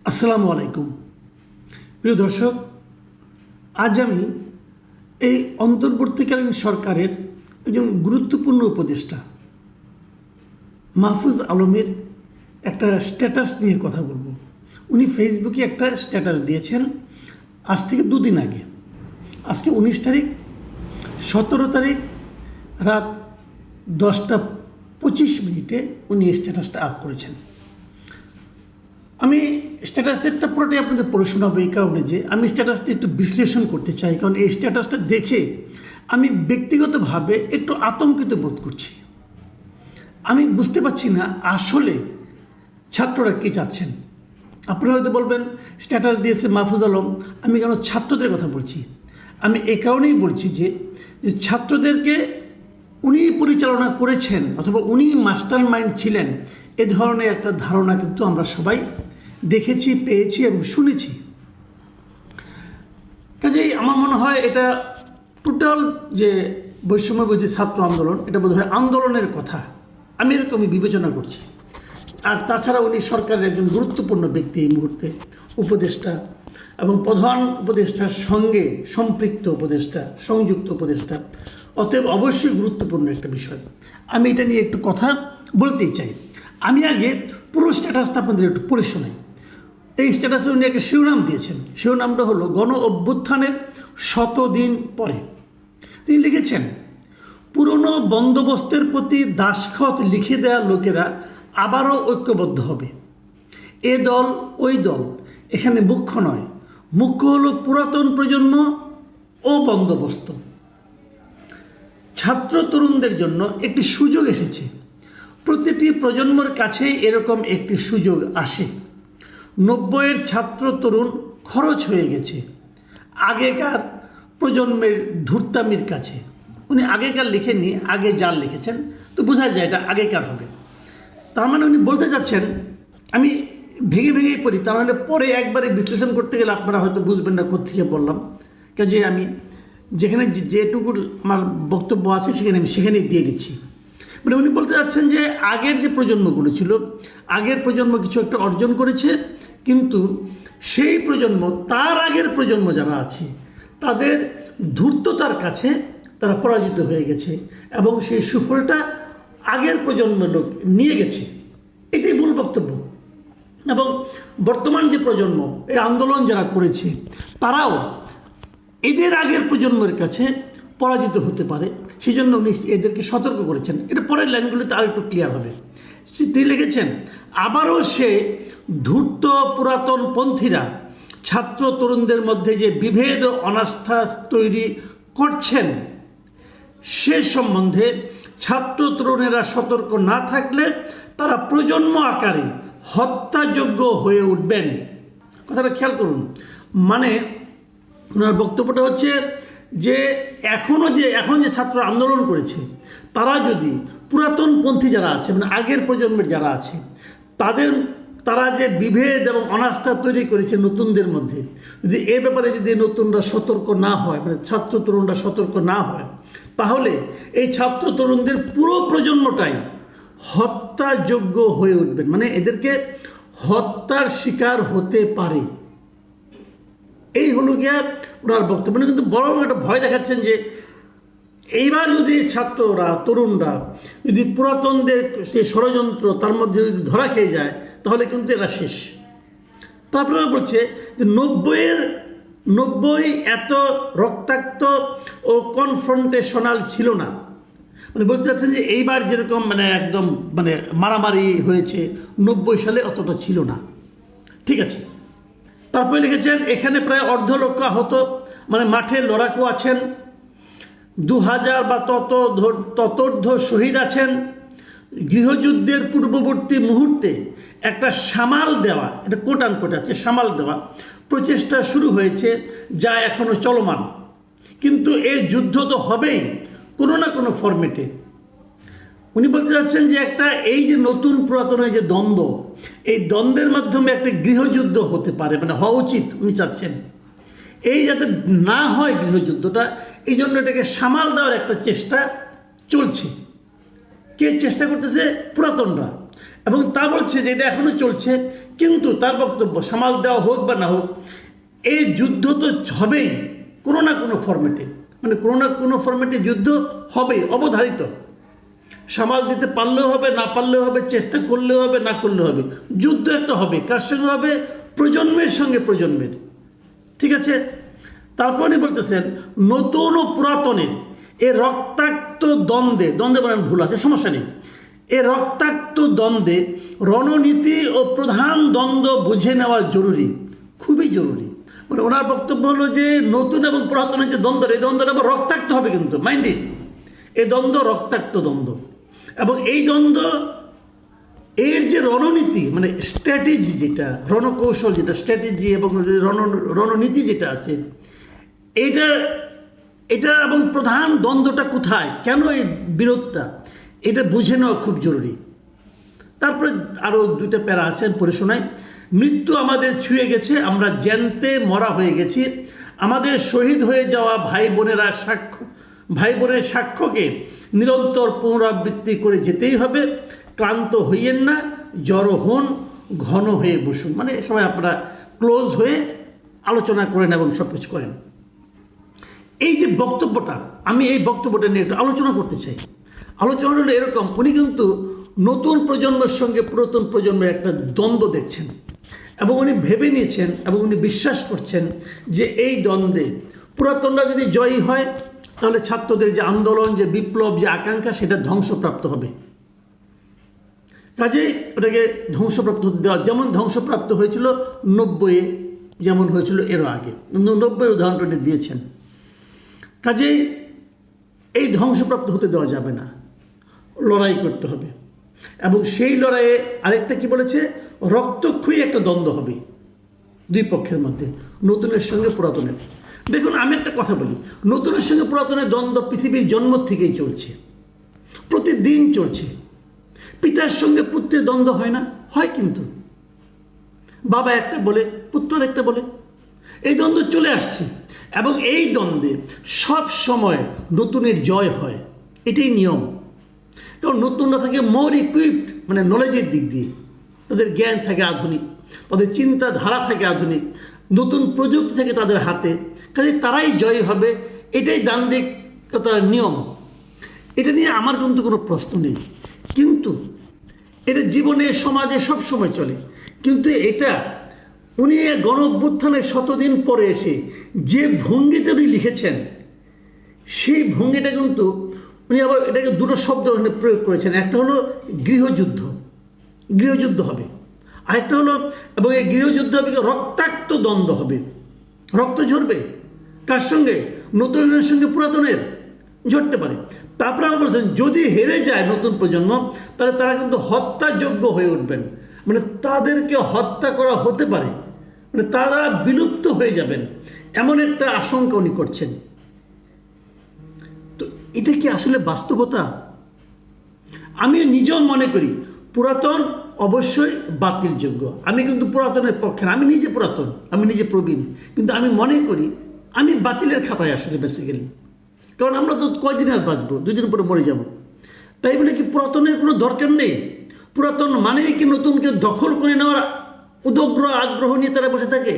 আসসালামু আলাইকুম প্রিয় দর্শক, আজ আমি এই অন্তর্বর্তীকালীন সরকারের একজন গুরুত্বপূর্ণ উপদেষ্টা মাহফুজ আলমের একটা স্ট্যাটাস নিয়ে কথা বলবো। উনি ফেসবুকে একটা স্ট্যাটাস দিয়েছেন আজ থেকে দুদিন আগে, আজকে 19 তারিখ, 17 তারিখ রাত 10:25 উনি এই স্ট্যাটাসটা আপ করেছেন। আমি স্ট্যাটাসেরটা পুরোটাই আপনাদের পড়ে শোনাবো এই কারণে যে আমি স্ট্যাটাসটা একটু বিশ্লেষণ করতে চাই, কারণ এই স্ট্যাটাসটা দেখে আমি ব্যক্তিগতভাবে একটু আতঙ্কিত বোধ করছি। আমি বুঝতে পারছি না আসলে ছাত্ররা কী চাচ্ছেন। আপনারা হয়তো বলবেন স্ট্যাটাস দিয়েছে মাহফুজ আলম, আমি কেন ছাত্রদের কথা বলছি? আমি এ কারণেই বলছি যে ছাত্রদেরকে উনি পরিচালনা করেছেন অথবা উনি মাস্টার মাইন্ড ছিলেন, এ ধরনের একটা ধারণা কিন্তু আমরা সবাই দেখেছি, পেয়েছি এবং শুনেছি। কাজেই আমার মনে হয় এটা টোটাল যে বৈষম্যবিরোধী ছাত্র আন্দোলন, এটা বোধহয় আন্দোলনের কথা, আমি এরকমই বিবেচনা করছি। আর তাছাড়া উনি সরকারের একজন গুরুত্বপূর্ণ ব্যক্তি, এই মুহূর্তে উপদেষ্টা এবং প্রধান উপদেষ্টার সঙ্গে সম্পৃক্ত উপদেষ্টা, সংযুক্ত উপদেষ্টা, অতএব অবশ্যই গুরুত্বপূর্ণ একটা বিষয়। আমি এটা নিয়ে একটু কথা বলতেই চাই। আমি আগে পুরো স্ট্যাটাসটা আপনাদের একটু পড়ে শোনাই। এই স্ট্যাটাসে উনি একটা শিরোনাম দিয়েছেন, শিরোনামটা হলো গণ অভ্যুত্থানের 100 দিন পরে। তিনি লিখেছেন, পুরনো বন্দোবস্তের প্রতি দাসখত লিখে দেওয়া লোকেরা আবারও ঐক্যবদ্ধ হবে। এ দল ওই দল এখানে মুখ্য নয়, মুখ্য হলো পুরাতন প্রজন্ম ও বন্দোবস্ত। ছাত্র তরুণদের জন্য একটি সুযোগ এসেছে। প্রতিটি প্রজন্মের কাছে এরকম একটি সুযোগ আসে। 90-এর ছাত্র তরুণ খরচ হয়ে গেছে আগেকার প্রজন্মের ধূর্তামির কাছে। উনি আগেকার লিখেননি, আগে যার লিখেছেন, তো বোঝা যায় এটা আগেকার হবে। তার মানে উনি বলতে চাচ্ছেন, আমি ভেঙে ভেঙেই পড়ি, তাহলে পরে একবারে বিশ্লেষণ করতে গেলে আপনারা হয়তো বুঝবেন না কোত্থেকে বললাম। কাজে আমি যেখানে যেটুকু আমার বক্তব্য আছে সেখানেই দিয়ে দিচ্ছি। মানে উনি বলতে চাচ্ছেন যে আগের যে প্রজন্মগুলো ছিল, আগের প্রজন্ম কিছু একটা অর্জন করেছে, কিন্তু সেই প্রজন্ম, তার আগের প্রজন্ম যারা আছে, তাদের ধূর্ততার কাছে তারা পরাজিত হয়ে গেছে এবং সেই সুফলটা আগের প্রজন্মের লোক নিয়ে গেছে। এটাই মূল বক্তব্য। এবং বর্তমান যে প্রজন্ম, এই আন্দোলন যারা করেছে, তারাও এদের আগের প্রজন্মের কাছে পরাজিত হতে পারে, সেই জন্য উনি এদেরকে সতর্ক করেছেন। এটা পরের লাইনগুলিতে আর একটু ক্লিয়ার হবে। তিনি লিখেছেন, আবারও সে ধূর্ত পুরাতন পন্থীরা ছাত্র তরুণদের মধ্যে যে বিভেদ ও অনাস্থা তৈরি করছেন, সে সম্বন্ধে ছাত্র তরুণেরা সতর্ক না থাকলে তারা প্রজন্ম আকারে হত্যাযোগ্য হয়ে উঠবেন। কথাটা খেয়াল করুন। মানে ওনার বক্তব্যটা হচ্ছে যে এখন যে ছাত্র আন্দোলন করেছে, তারা যদি পুরাতনপন্থী যারা আছে, মানে আগের প্রজন্মের যারা আছে, তারা যে বিভেদ এবং অনাস্থা তৈরি করেছে নতুনদের মধ্যে, যদি এ ব্যাপারে যদি নতুনরা সতর্ক না হয়, মানে ছাত্র তরুণরা সতর্ক না হয়, তাহলে এই ছাত্র তরুণদের পুরো প্রজন্মটাই হত্যাযোগ্য হয়ে উঠবেন। মানে এদেরকে হত্যার শিকার হতে পারে। এই হলো গিয়া ওনার বক্তব্য। কিন্তু বরং একটা ভয় দেখাচ্ছেন যে এইবার যদি ছাত্ররা, তরুণরা যদি পুরাতনদের যে ষড়যন্ত্র তার মধ্যে যদি ধরা খেয়ে যায়, তাহলে কিন্তু এরা শেষ। তারপরে বলছে যে 90 এত রক্তাক্ত ও কনফ্রন্টেশনাল ছিল না। মানে বলতে চাচ্ছেন যে এইবার যেরকম একদম মারামারি হয়েছে, 90 সালে অতটা ছিল না। ঠিক আছে। তারপরে লিখেছেন, এখানে প্রায় অর্ধলক্ষ আহত, মানে মাঠে লড়াকু আছেন, 2000 বা ততোর্ধ শহীদ আছেন। গৃহযুদ্ধের পূর্ববর্তী মুহূর্তে একটা সামাল দেওয়া, এটা কোট আনকোট আছে, সামাল দেওয়া প্রচেষ্টা শুরু হয়েছে, যা এখনও চলমান। কিন্তু এই যুদ্ধ তো হবেই কোনো না কোনো ফরম্যাটে। উনি বলতে চাচ্ছেন যে এই যে নতুন পুরাতনের যে দ্বন্দ্ব, এই দ্বন্দ্বের মাধ্যমে একটা গৃহযুদ্ধ হতে পারে, হওয়া উচিত। উনি চাচ্ছেন এই যাতে না হয় গৃহযুদ্ধটা, এই জন্য এটাকে সামাল দেওয়ার একটা চেষ্টা চলছে। কে চেষ্টা করতেছে? পুরাতনরা। এবং তা বলছে যে এটা এখনও চলছে, কিন্তু তার বক্তব্য সামাল দেওয়া হোক বা না হোক, এই যুদ্ধ তো হবেই কোনো না কোনো ফরম্যাটে, মানে কোনো না কোনো ফরম্যাটে যুদ্ধ হবে, অবধারিত। সামাল দিতে পারলেও হবে, না পারলেও হবে, চেষ্টা করলেও হবে, না করলেও হবে, যুদ্ধ একটা হবে। কার সঙ্গে হবে? প্রজন্মের সঙ্গে প্রজন্মের। ঠিক আছে, তারপর উনি বলতেছেন নতুন ও পুরাতনের এ রক্তাক্ত দ্বন্দ্বে, দ্বন্দ্বে বলেন ভুল আছে, সমস্যা নেই, এ রক্তাক্ত দ্বন্দ্বে রণনীতি ও প্রধান দ্বন্দ্ব বুঝে নেওয়া জরুরি, খুবই জরুরি। মানে ওনার বক্তব্য হলো যে নতুন এবং পুরাতনের যে দ্বন্দ্ব, এই দ্বন্দ্বটা আবার রক্তাক্ত হবে, কিন্তু মাইন্ড ইট, এই দ্বন্দ্ব রক্তাক্ত দ্বন্দ্ব। এবং এই দ্বন্দ্ব এর যে রণনীতি, মানে স্ট্র্যাটেজি, যেটা রণকৌশল, যেটা স্ট্র্যাটেজি এবং রণনীতি যেটা আছে, এটা এবং প্রধান দ্বন্দ্বটা কোথায়, কেন এই বিরোধটা, এটা বুঝে নেওয়া খুব জরুরি। তারপরে আরও দুইটা প্যারা আছেন, পড়ে শোনায়। মৃত্যু আমাদের ছুঁয়ে গেছে, আমরা জ্যান্তে মরা হয়ে গেছি, আমাদের শহীদ হয়ে যাওয়া ভাই বোনের সাক্ষ্যকে নিরন্তর পুনরাবৃত্তি করে যেতেই হবে। ক্লান্ত হইয়েন না, জড়ো হন, ঘন হয়ে বসুন। মানে সবাই আপনারা ক্লোজ হয়ে আলোচনা করেন এবং সব কিছু করেন। এই যে বক্তব্যটা, আমি এই বক্তব্যটা নিয়ে একটু আলোচনা করতে চাই। আলোচনা হলো এরকম, উনি কিন্তু নতুন প্রজন্মের সঙ্গে পুরাতন প্রজন্মের একটা দ্বন্দ্ব দেখছেন এবং উনি ভেবে নিয়েছেন এবং উনি বিশ্বাস করছেন যে এই দ্বন্দ্বে পুরাতনরা যদি জয়ী হয় তাহলে ছাত্রদের যে আন্দোলন, যে বিপ্লব, যে আকাঙ্ক্ষা, সেটা ধ্বংসপ্রাপ্ত হবে। কাজেই ওটাকে ধ্বংসপ্রাপ্ত দেওয়া, যেমন ধ্বংসপ্রাপ্ত হয়েছিল 90-এ, যেমন হয়েছিল এরও আগে, 90-এর উদাহরণটা দিয়েছেন। কাজেই এই ধ্বংসপ্রাপ্ত হতে দেওয়া যাবে না, লড়াই করতে হবে। এবং সেই লড়াইয়ে আরেকটা কি বলেছে, রক্তক্ষয়ী একটা দ্বন্দ্ব হবে দুই পক্ষের মধ্যে, নতুনের সঙ্গে পুরাতনের। দেখুন, আমি একটা কথা বলি, নতুনের সঙ্গে পুরাতনের দ্বন্দ্ব পৃথিবীর জন্ম থেকেই চলছে, প্রতিদিন চলছে। পিতার সঙ্গে পুত্রের দ্বন্দ্ব হয় না? হয়, কিন্তু বাবা একটা বলে, পুত্র একটা বলে, এই দ্বন্দ্ব চলে আসছে। এবং এই দ্বন্দ্বে সব সময় নতুনের জয় হয়, এটাই নিয়ম। কারণ নতুনরা থাকে মোর ইকুইপড, মানে নলেজের দিক দিয়ে, তাদের জ্ঞান থাকে আধুনিক, তাদের চিন্তাধারা থাকে আধুনিক, নতুন প্রযুক্তি থাকে তাদের হাতে, কাজে তারাই জয় হবে, এটাই দান্দিকতার নিয়ম। এটা নিয়ে আমার কিন্তু কোনো প্রশ্ন নেই, কিন্তু এটা জীবনে, সমাজে সব সময় চলে। কিন্তু এটা উনি গণ অভ্যুত্থানের 100 দিন পরে এসে যে ভঙ্গিতে উনি লিখেছেন, সেই ভঙ্গিটা কিন্তু উনি আবার এটাকে দুটো শব্দ প্রয়োগ করেছেন। একটা হলো গৃহযুদ্ধ, গৃহযুদ্ধ হবে, আরেকটা হলো, এবং এই গৃহযুদ্ধ হবে রক্তাক্ত দ্বন্দ্ব হবে, রক্ত ঝরবে। কার সঙ্গে? নতুনের সঙ্গে পুরাতনের ঝরতে পারে। তারপরে আবার বলছেন যদি হেরে যায় নতুন প্রজন্ম, তাহলে তারা কিন্তু হত্যাযোগ্য হয়ে উঠবেন, মানে তাদেরকে হত্যা করা হতে পারে, মানে তারা বিলুপ্ত হয়ে যাবেন, এমন একটা আশঙ্কা উনি করছেন। তো এটা কি আসলে বাস্তবতা? আমি নিজেও মনে করি পুরাতন অবশ্যই বাতিলযোগ্য। আমি কিন্তু পুরাতনের পক্ষে না, আমি নিজে পুরাতন, আমি নিজে প্রবীণ, কিন্তু আমি মনে করি আমি বাতিলের খাতায় আসলে বেসিক্যালি। কারণ আমরা তো কয়দিন আর বাঁচবো, 2 দিন পরে মরে যাব। তাই বলে কি পুরাতনের কোনো দরকার নেই? পুরাতন মানেই কি নতুনকে দখল করে নেওয়ার উদগ্র আগ্রহ নিয়ে তারা বসে থাকে?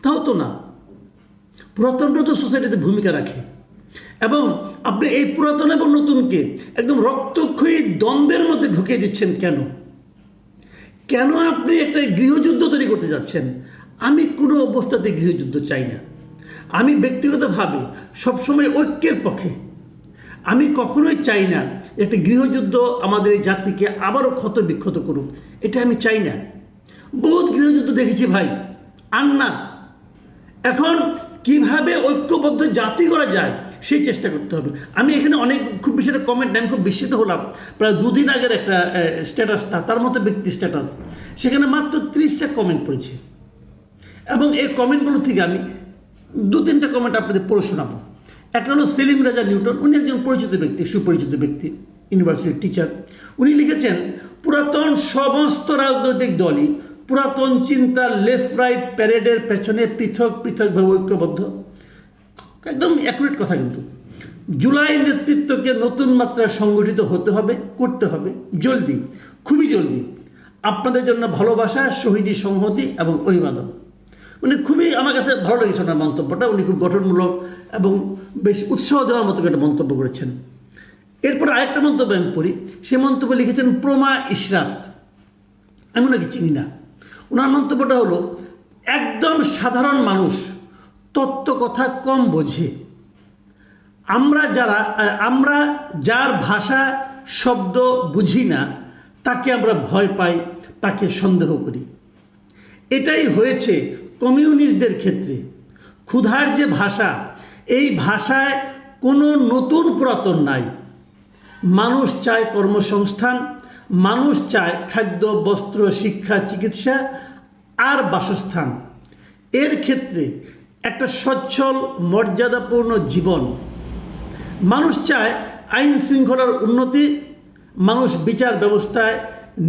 তাও তো না, পুরাতনটা তো সোসাইটিতে ভূমিকা রাখে। এবং আপনি এই পুরাতন এবং নতুনকে একদম রক্তক্ষয়ী দ্বন্দ্বের মধ্যে ঢুকিয়ে দিচ্ছেন কেন? কেন আপনি একটা গৃহযুদ্ধ তৈরি করতে যাচ্ছেন? আমি কোনো অবস্থাতে গৃহযুদ্ধ চাই না। আমি ব্যক্তিগতভাবে সবসময় ঐক্যের পক্ষে। আমি কখনোই চাই না একটা গৃহযুদ্ধ আমাদের এই জাতিকে আবারও ক্ষত বিক্ষত করুক, এটা আমি চাই না। বহুত গৃহযুদ্ধ দেখেছি ভাই, আর না। এখন কিভাবে ঐক্যবদ্ধ জাতি করা যায় সেই চেষ্টা করতে হবে। আমি এখানে অনেক খুব বেশি একটা কমেন্ট, আমি খুব বিস্মিত হলাম। প্রায় 2 দিন আগের একটা স্ট্যাটাসটা, তার মতো ব্যক্তি স্ট্যাটাস, সেখানে মাত্র 30টা কমেন্ট পড়েছে। এবং এই কমেন্টগুলো থেকে আমি 2-3টা কমেন্ট আপনাদের পড়ে শোনাবো। একটা হলো সেলিম রাজা নিউটন, উনি একজন পরিচিত ব্যক্তি, সুপরিচিত ব্যক্তি, ইউনিভার্সিটির টিচার। উনি লিখেছেন পুরাতন সমস্ত রাজনৈতিক দলই পুরাতন চিন্তার লেফট রাইট প্যারেডের পেছনে পৃথক পৃথকভাবে ঐক্যবদ্ধ। একদম অ্যাকুরেট কথা। কিন্তু জুলাই নেতৃত্বকে নতুন মাত্রায় সংগঠিত হতে হবে, করতে হবে, জলদি, খুবই জলদি। আপনাদের জন্য ভালোবাসা, শহীদি সংহতি এবং অভিবাদন। উনি খুবই আমার কাছে ভালো লেগেছে ওনার মন্তব্যটা। উনি খুব গঠনমূলক এবং বেশ উৎসাহ দেওয়ার মতো একটা মন্তব্য করেছেন। এরপর আরেকটা মন্তব্য আমি পড়ি। সে মন্তব্য লিখেছেন প্রমা ইশরাত। আমি ওনাকে চিনি না। ওনার মন্তব্যটা হলো, একদম সাধারণ মানুষ তত্ত্ব কথা কম বোঝে। আমরা যার ভাষা শব্দ বুঝি না তাকে আমরা ভয় পাই, তাকে সন্দেহ করি। এটাই হয়েছে কমিউনিস্টদের ক্ষেত্রে। ক্ষুধার যে ভাষা, এই ভাষায় কোনো নতুন পুরাতন নাই। মানুষ চায় কর্মসংস্থান, মানুষ চায় খাদ্য, বস্ত্র, শিক্ষা, চিকিৎসা আর বাসস্থান। এর ক্ষেত্রে একটা সচ্ছল মর্যাদাপূর্ণ জীবন। মানুষ চায় আইন শৃঙ্খলার উন্নতি, মানুষ বিচার ব্যবস্থায়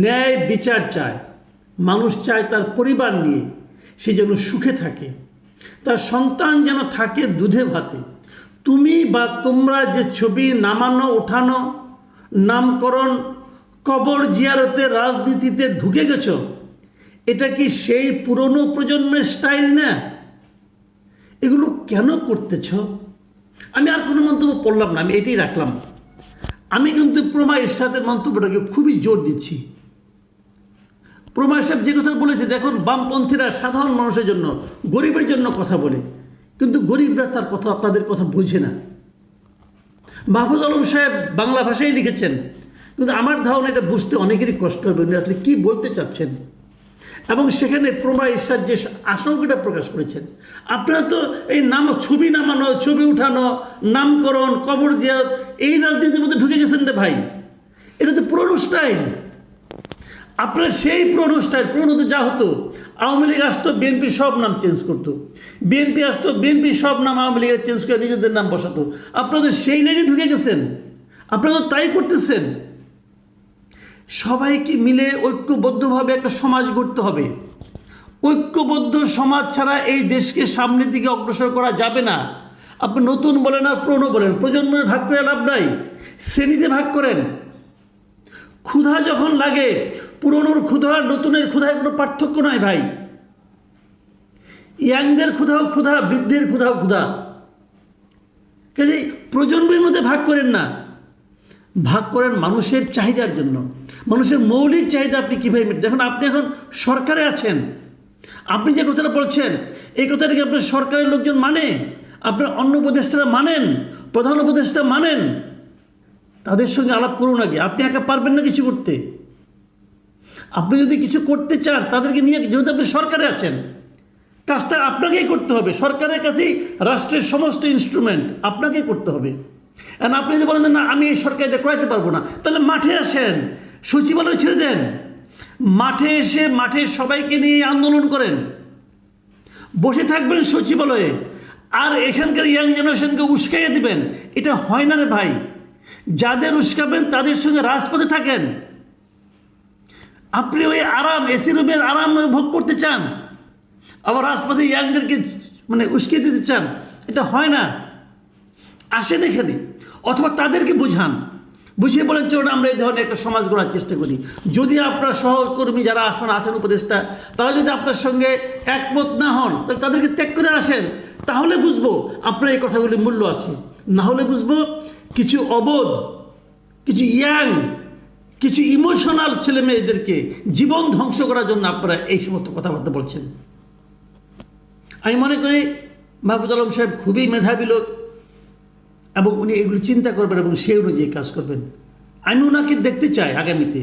ন্যায় বিচার চায়, মানুষ চায় তার পরিবার নিয়ে সে যেন সুখে থাকে, তার সন্তান যেন থাকে দুধে ভাতে। তুমি বা তোমরা যে ছবি নামানো, ওঠানো, নামকরণ, কবর জিয়ারতে, রাজনীতিতে ঢুকে গেছ, এটা কি সেই পুরনো প্রজন্মের স্টাইল না? এগুলো কেন করতেছ? আমি আর কোনো মন্তব্য পড়লাম না, আমি এটাই রাখলাম। আমি কিন্তু প্রমা ইশরাতের মন্তব্যটাকে খুবই জোর দিচ্ছি। প্রমা ইশরাত যে কথা বলেছে, দেখুন বামপন্থীরা সাধারণ মানুষের জন্য, গরিবের জন্য কথা বলে, কিন্তু গরিবরা তাদের কথা বোঝে না। মাহফুজ আলম সাহেব বাংলা ভাষায় লিখেছেন, কিন্তু আমার ধারণা এটা বুঝতে অনেকেরই কষ্ট হবে উনি আসলে কী বলতে চাচ্ছেন। এবং সেখানে প্রমা ইশরাত যে আশঙ্কাটা প্রকাশ করেছেন, আপনারা তো এই ছবি নামানো, ছবি উঠানো, নামকরণ, কবর জিয়ারত, এই রাজনীতির মধ্যে ঢুকে গেছেন রে ভাই। এটা তো পুরনো স্টাইল। আপনার সেই পুরনো স্টাইল। পুরনো যা হতো, আওয়ামী লীগ আসতো, বিএনপি সব নাম চেঞ্জ করতো, বিএনপি আসতো, বিএনপি সব নাম আওয়ামী লীগের চেঞ্জ করে নিজেদের নাম বসাতো। আপনারা তো সেই লাইনে ঢুকে গেছেন, আপনারা তো তাই করতেছেন। সবাইকে মিলে ঐক্যবদ্ধভাবে একটা সমাজ গড়তে হবে। ঐক্যবদ্ধ সমাজ ছাড়া এই দেশকে সামনের দিকে অগ্রসর করা যাবে না। আপনি নতুন বলেন আর পুরনো বলেন, প্রজন্মের ভাগ করে লাভ নাই, শ্রেণীতে ভাগ করেন। ক্ষুধা যখন লাগে, পুরনোর ক্ষুধা নতুনের ক্ষুধায় কোনো পার্থক্য নাই ভাই। ইয়াংদের ক্ষুধাও ক্ষুধা, বৃদ্ধের ক্ষুধাও ক্ষুধা। কাজেই প্রজন্মের মধ্যে ভাগ করেন না, ভাগ করেন মানুষের চাহিদার জন্য। মানুষের মৌলিক চাহিদা আপনি কীভাবে দেখুন। আপনি এখন সরকারে আছেন, আপনি যে কথাটা বলছেন, এই কথাটাকে আপনার সরকারের লোকজন মানে, আপনার অন্য উপদেষ্টারা মানেন, প্রধান উপদেষ্টা মানেন, তাদের সঙ্গে আলাপ করুন আগে। আপনি একা পারবেন না কিছু করতে। আপনি যদি কিছু করতে চান তাদেরকে নিয়ে, যেহেতু আপনি সরকারে আছেন, কাজটা আপনাকেই করতে হবে। সরকারের কাছেই রাষ্ট্রের সমস্ত ইনস্ট্রুমেন্ট আপনাকেই করতে হবে। আর আপনি যদি বলেন না আমি এই সরকারিতে করাইতে পারবো না, তাহলে মাঠে আসেন, সচিবালয় ছেড়ে দেন, মাঠে এসে মাঠে সবাইকে নিয়ে আন্দোলন করেন। বসে থাকবেন সচিবালয়ে আর এখানকার ইয়াং জেনারেশনকে উস্কাইয়ে দিবেন, এটা হয় না রে ভাই। যাদের উস্কাবেন তাদের সঙ্গে রাজপথে থাকেন। আপনি ওই আরাম, এসি রুমের আরাম ভোগ করতে চান, আবার রাজপথে ইয়াংদেরকে উস্কিয়ে দিতে চান, এটা হয় না। আসেন এখানে, অথবা তাদেরকে বুঝান, বুঝিয়ে বলেন চলুন আমরা এই ধরনের একটা সমাজ গড়ার চেষ্টা করি। যদি আপনার সহকর্মী যারা এখন আছেন উপদেষ্টা, তারা যদি আপনার সঙ্গে একমত না হন, তাহলে তাদেরকে ত্যাগ করে আসেন। তাহলে বুঝবো আপনার এই কথাগুলির মূল্য আছে। না হলে বুঝবো কিছু অবোধ, কিছু ইয়াং, কিছু ইমোশনাল ছেলে মেয়েদেরকে জীবন ধ্বংস করার জন্য আপনারা এই সমস্ত কথাবার্তা বলছেন। আমি মনে করি মাহফুজ আলম সাহেব খুবই মেধাবী লোক এবং উনি এগুলো চিন্তা করবেন এবং সেই অনুযায়ী কাজ করবেন। আমি ওনাকে দেখতে চাই আগামীতে,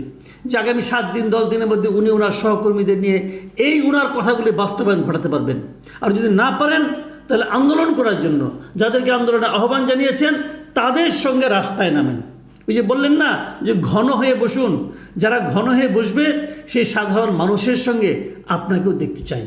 যে আগামী 7 দিন 10 দিনের মধ্যে উনি ওনার সহকর্মীদের নিয়ে এই ওনার কথাগুলি বাস্তবায়ন ঘটাতে পারবেন। আর যদি না পারেন তাহলে আন্দোলন করার জন্য যাদেরকে আন্দোলনে আহ্বান জানিয়েছেন তাদের সঙ্গে রাস্তায় নামেন। ওই যে বললেন না যে ঘন হয়ে বসুন, যারা ঘন হয়ে বসবে সেই সাধারণ মানুষের সঙ্গে আপনাকেও দেখতে চাই।